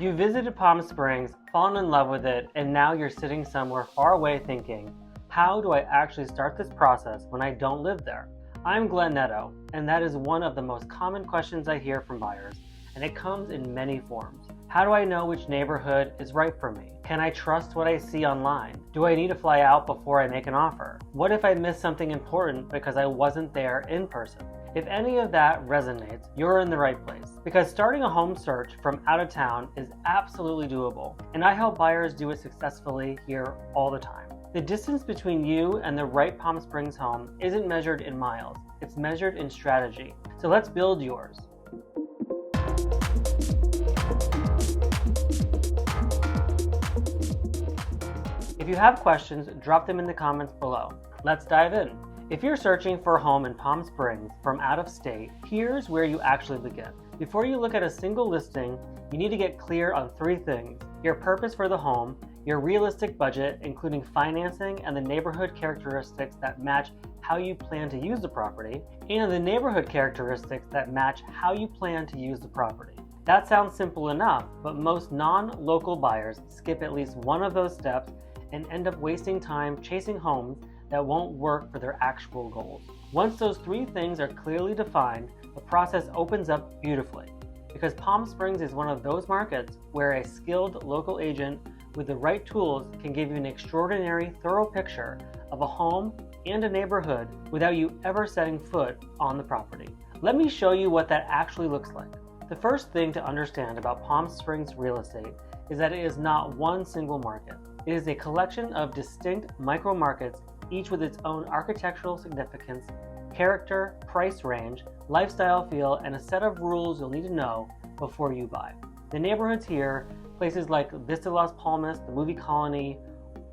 You visited Palm Springs, fallen in love with it, and now you're sitting somewhere far away thinking, how do I actually start this process when I don't live there? I'm Glen Nadeau, and that is one of the most common questions I hear from buyers, and it comes in many forms. How do I know which neighborhood is right for me? Can I trust what I see online? Do I need to fly out before I make an offer? What if I miss something important because I wasn't there in person? If any of that resonates, you're in the right place, because starting a home search from out of town is absolutely doable, and I help buyers do it successfully here all the time. The distance between you and the right Palm Springs home isn't measured in miles, it's measured in strategy. So let's build yours. If you have questions, drop them in the comments below. Let's dive in. If you're searching for a home in Palm Springs from out of state, here's where you actually begin. Before you look at a single listing, you need to get clear on three things: your purpose for the home, your realistic budget, including financing and the neighborhood characteristics that match how you plan to use the property, and the neighborhood characteristics that match how you plan to use the property. That sounds simple enough, but most non-local buyers skip at least one of those steps and end up wasting time chasing homes that won't work for their actual goals. Once those three things are clearly defined, the process opens up beautifully, because Palm Springs is one of those markets where a skilled local agent with the right tools can give you an extraordinary, thorough picture of a home and a neighborhood without you ever setting foot on the property. Let me show you what that actually looks like. The first thing to understand about Palm Springs real estate is that it is not one single market. It is a collection of distinct micro markets, each with its own architectural significance, character, price range, lifestyle feel, and a set of rules you'll need to know before you buy. The neighborhoods here, places like Vista Las Palmas, the Movie Colony,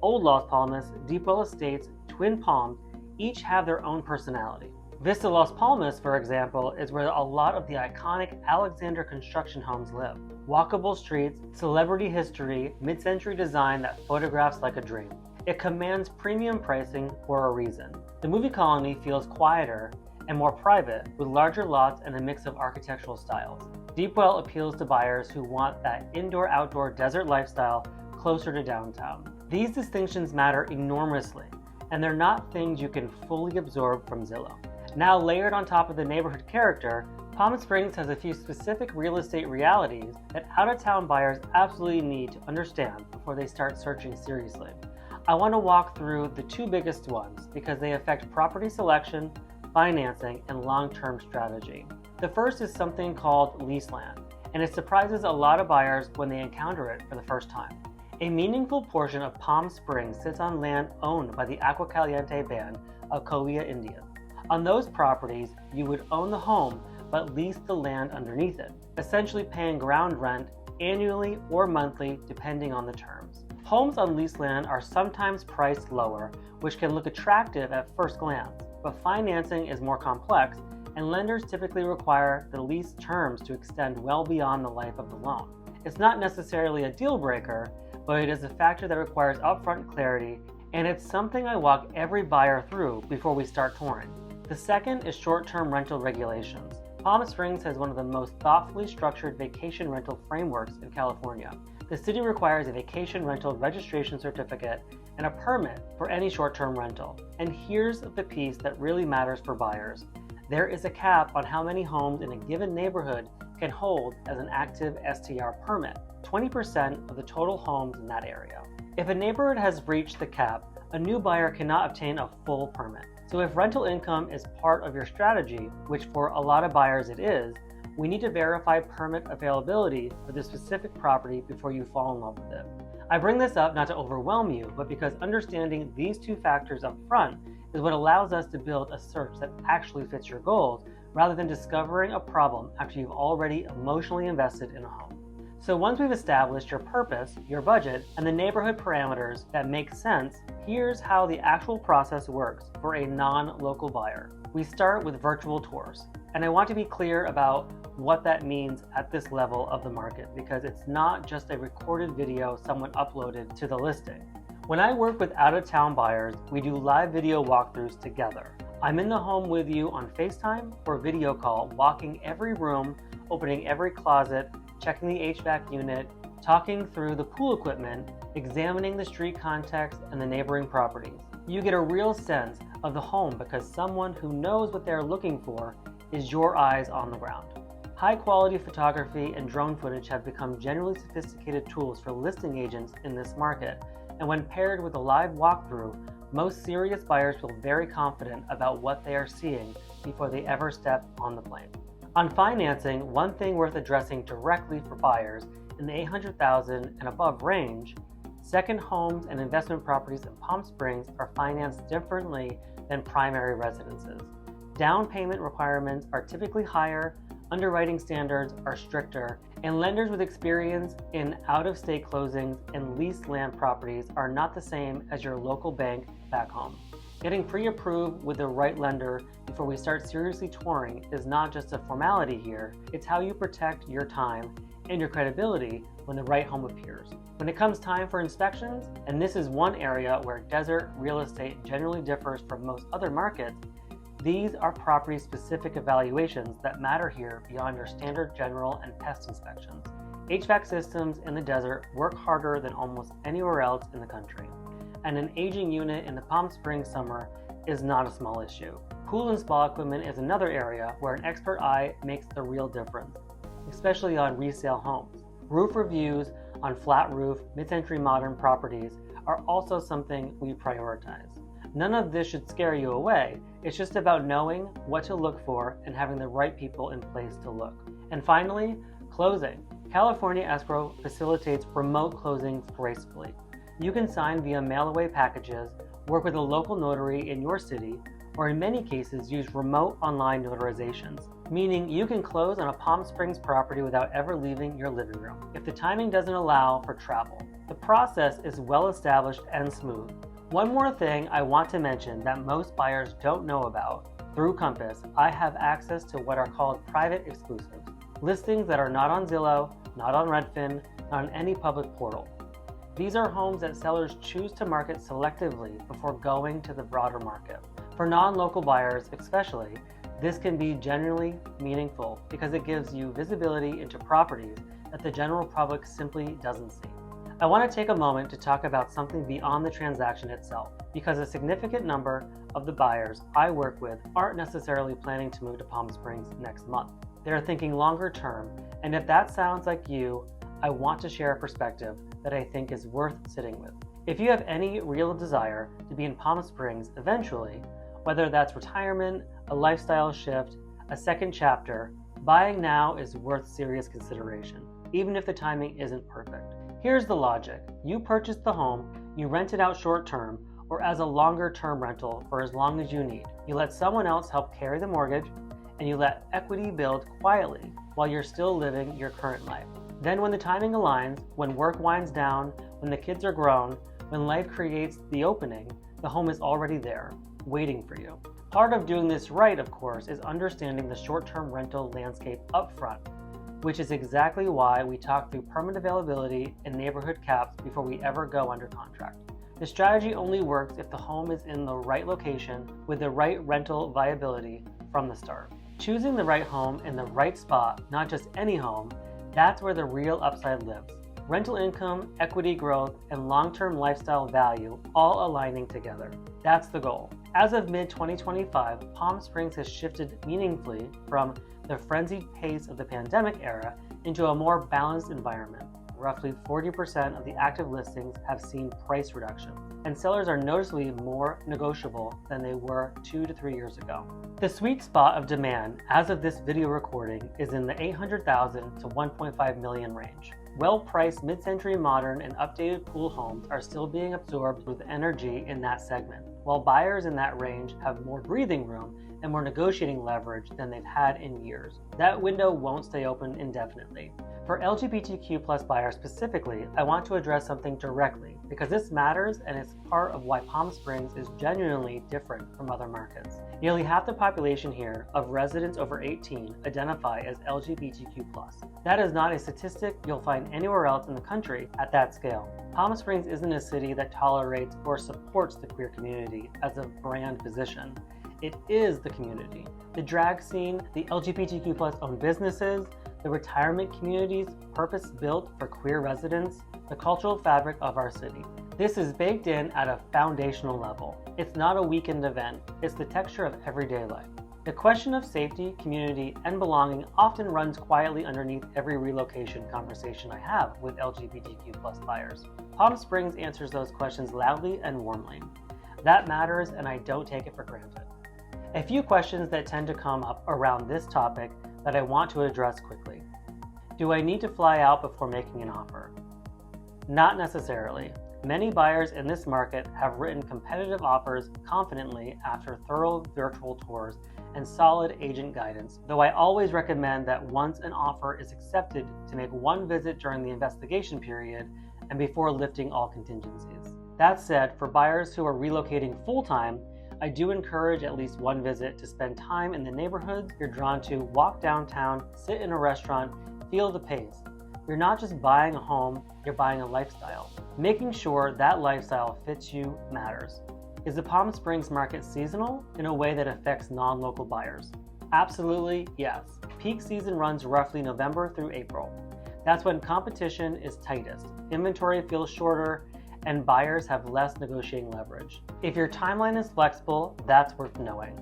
Old Las Palmas, Deepwell Estates, Twin Palms, each have their own personality. Vista Las Palmas, for example, is where a lot of the iconic Alexander construction homes live. Walkable streets, celebrity history, mid-century design that photographs like a dream. It commands premium pricing for a reason. The Movie Colony feels quieter and more private, with larger lots and a mix of architectural styles. Deepwell appeals to buyers who want that indoor-outdoor desert lifestyle closer to downtown. These distinctions matter enormously, and they're not things you can fully absorb from Zillow. Now, layered on top of the neighborhood character, Palm Springs has a few specific real estate realities that out-of-town buyers absolutely need to understand before they start searching seriously. I want to walk through the two biggest ones because they affect property selection, financing, and long-term strategy. The first is something called lease land, and it surprises a lot of buyers when they encounter it for the first time. A meaningful portion of Palm Springs sits on land owned by the Agua Caliente band of Cahuilla Indians. On those properties, you would own the home but lease the land underneath it, essentially paying ground rent annually or monthly depending on the terms. Homes on leased land are sometimes priced lower, which can look attractive at first glance, but financing is more complex, and lenders typically require the lease terms to extend well beyond the life of the loan. It's not necessarily a deal breaker, but it is a factor that requires upfront clarity, and it's something I walk every buyer through before we start touring. The second is short-term rental regulations. Palm Springs has one of the most thoughtfully structured vacation rental frameworks in California. The city requires a vacation rental registration certificate and a permit for any short-term rental. And here's the piece that really matters for buyers. There is a cap on how many homes in a given neighborhood can hold as an active STR permit, 20% of the total homes in that area. If a neighborhood has reached the cap, a new buyer cannot obtain a full permit. So if rental income is part of your strategy, which for a lot of buyers it is, we need to verify permit availability for the specific property before you fall in love with it. I bring this up not to overwhelm you, but because understanding these two factors up front is what allows us to build a search that actually fits your goals, rather than discovering a problem after you've already emotionally invested in a home. So once we've established your purpose, your budget, and the neighborhood parameters that make sense, here's how the actual process works for a non-local buyer. We start with virtual tours, and I want to be clear about what that means at this level of the market, because it's not just a recorded video someone uploaded to the listing. When I work with out-of-town buyers, we do live video walkthroughs together. I'm in the home with you on FaceTime or video call, walking every room, opening every closet, checking the HVAC unit, talking through the pool equipment, examining the street context and the neighboring properties. You get a real sense of the home because someone who knows what they're looking for is your eyes on the ground. High-quality photography and drone footage have become generally sophisticated tools for listing agents in this market, and when paired with a live walkthrough, most serious buyers feel very confident about what they are seeing before they ever step on the plane. On financing, one thing worth addressing directly for buyers in the $800,000 and above range, second homes and investment properties in Palm Springs are financed differently than primary residences. Down payment requirements are typically higher, underwriting standards are stricter, and lenders with experience in out-of-state closings and leased land properties are not the same as your local bank back home. Getting pre-approved with the right lender before we start seriously touring is not just a formality here, it's how you protect your time and your credibility when the right home appears. When it comes time for inspections, and this is one area where desert real estate generally differs from most other markets, these are property-specific evaluations that matter here beyond your standard general and pest inspections. HVAC systems in the desert work harder than almost anywhere else in the country, and an aging unit in the Palm Springs summer is not a small issue. Pool and spa equipment is another area where an expert eye makes the real difference, especially on resale homes. Roof reviews on flat roof, mid-century modern properties are also something we prioritize. None of this should scare you away. It's just about knowing what to look for and having the right people in place to look. And finally, closing. California escrow facilitates remote closings gracefully. You can sign via mail-away packages, work with a local notary in your city, or in many cases use remote online notarizations, meaning you can close on a Palm Springs property without ever leaving your living room, if the timing doesn't allow for travel. The process is well established and smooth. One more thing I want to mention that most buyers don't know about. Through Compass, I have access to what are called private exclusives, listings that are not on Zillow, not on Redfin, not on any public portal. These are homes that sellers choose to market selectively before going to the broader market. For non-local buyers especially, this can be genuinely meaningful because it gives you visibility into properties that the general public simply doesn't see. I want to take a moment to talk about something beyond the transaction itself, because a significant number of the buyers I work with aren't necessarily planning to move to Palm Springs next month. They're thinking longer term, and if that sounds like you, I want to share a perspective that I think is worth sitting with. If you have any real desire to be in Palm Springs eventually, whether that's retirement, a lifestyle shift, a second chapter, buying now is worth serious consideration, even if the timing isn't perfect. Here's the logic. You purchase the home, you rent it out short term or as a longer term rental for as long as you need. You let someone else help carry the mortgage, and you let equity build quietly while you're still living your current life. Then when the timing aligns, when work winds down, when the kids are grown, when life creates the opening, the home is already there, waiting for you. Part of doing this right, of course, is understanding the short-term rental landscape upfront, which is exactly why we talk through permanent availability and neighborhood caps before we ever go under contract. The strategy only works if the home is in the right location with the right rental viability from the start. Choosing the right home in the right spot, not just any home, that's where the real upside lives. Rental income, equity growth, and long-term lifestyle value all aligning together. That's the goal. As of mid-2025, Palm Springs has shifted meaningfully from the frenzied pace of the pandemic era into a more balanced environment. Roughly 40% of the active listings have seen price reduction, and sellers are noticeably more negotiable than they were 2 to 3 years ago. The sweet spot of demand as of this video recording is in the $800,000 to $1.5 million range. Well-priced mid-century modern and updated pool homes are still being absorbed with energy in that segment, while buyers in that range have more breathing room and more negotiating leverage than they've had in years. That window won't stay open indefinitely. For LGBTQ+ buyers specifically, I want to address something directly because this matters and it's part of why Palm Springs is genuinely different from other markets. Nearly half the population here of residents over 18 identify as LGBTQ+. That is not a statistic you'll find anywhere else in the country at that scale. Palm Springs isn't a city that tolerates or supports the queer community as a brand position. It is the community. The drag scene, the LGBTQ+ owned businesses, the retirement communities purpose-built for queer residents, the cultural fabric of our city. This is baked in at a foundational level. It's not a weekend event, it's the texture of everyday life. The question of safety, community, and belonging often runs quietly underneath every relocation conversation I have with LGBTQ+ buyers. Palm Springs answers those questions loudly and warmly. That matters, and I don't take it for granted. A few questions that tend to come up around this topic that I want to address quickly. Do I need to fly out before making an offer? Not necessarily. Many buyers in this market have written competitive offers confidently after thorough virtual tours and solid agent guidance, though I always recommend that once an offer is accepted to make one visit during the investigation period and before lifting all contingencies. That said, for buyers who are relocating full-time, I do encourage at least one visit to spend time in the neighborhoods you're drawn to, walk downtown, sit in a restaurant, feel the pace. You're not just buying a home, you're buying a lifestyle. Making sure that lifestyle fits you matters. Is the Palm Springs market seasonal in a way that affects non-local buyers? Absolutely, yes. Peak season runs roughly November through April. That's when competition is tightest, inventory feels shorter, and buyers have less negotiating leverage. If your timeline is flexible, that's worth knowing.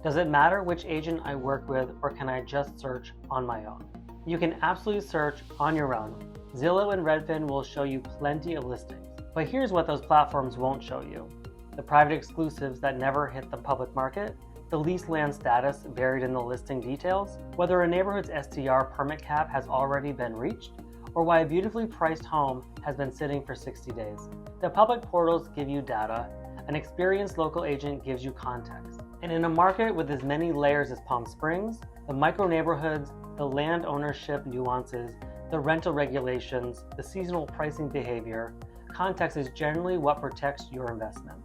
Does it matter which agent I work with, or can I just search on my own? You can absolutely search on your own. Zillow and Redfin will show you plenty of listings. But here's what those platforms won't show you. The private exclusives that never hit the public market, the lease land status buried in the listing details, whether a neighborhood's STR permit cap has already been reached, or why a beautifully priced home has been sitting for 60 days. The public portals give you data, an experienced local agent gives you context. And in a market with as many layers as Palm Springs, the micro neighborhoods, the land ownership nuances, the rental regulations, the seasonal pricing behavior, context is generally what protects your investment.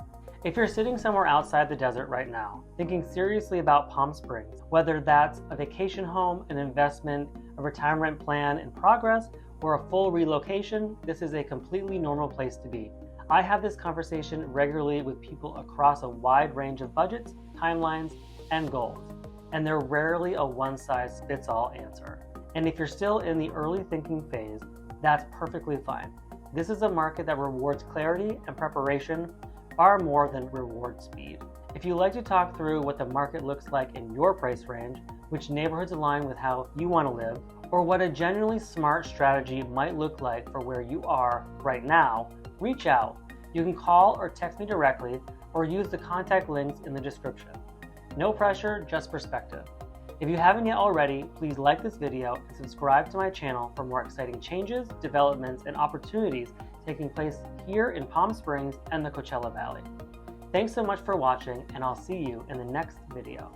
If you're sitting somewhere outside the desert right now, thinking seriously about Palm Springs, whether that's a vacation home, an investment, a retirement plan in progress, or a full relocation, this is a completely normal place to be. I have this conversation regularly with people across a wide range of budgets, timelines, and goals, and they're rarely a one-size-fits-all answer. And if you're still in the early thinking phase, that's perfectly fine. This is a market that rewards clarity and preparation far more than reward speed. If you like to talk through what the market looks like in your price range, which neighborhoods align with how you want to live, or what a genuinely smart strategy might look like for where you are right now, reach out. You can call or text me directly or use the contact links in the description. No pressure, just perspective. If you haven't yet already, please like this video and subscribe to my channel for more exciting changes, developments, and opportunities taking place here in Palm Springs and the Coachella Valley. Thanks so much for watching, and I'll see you in the next video.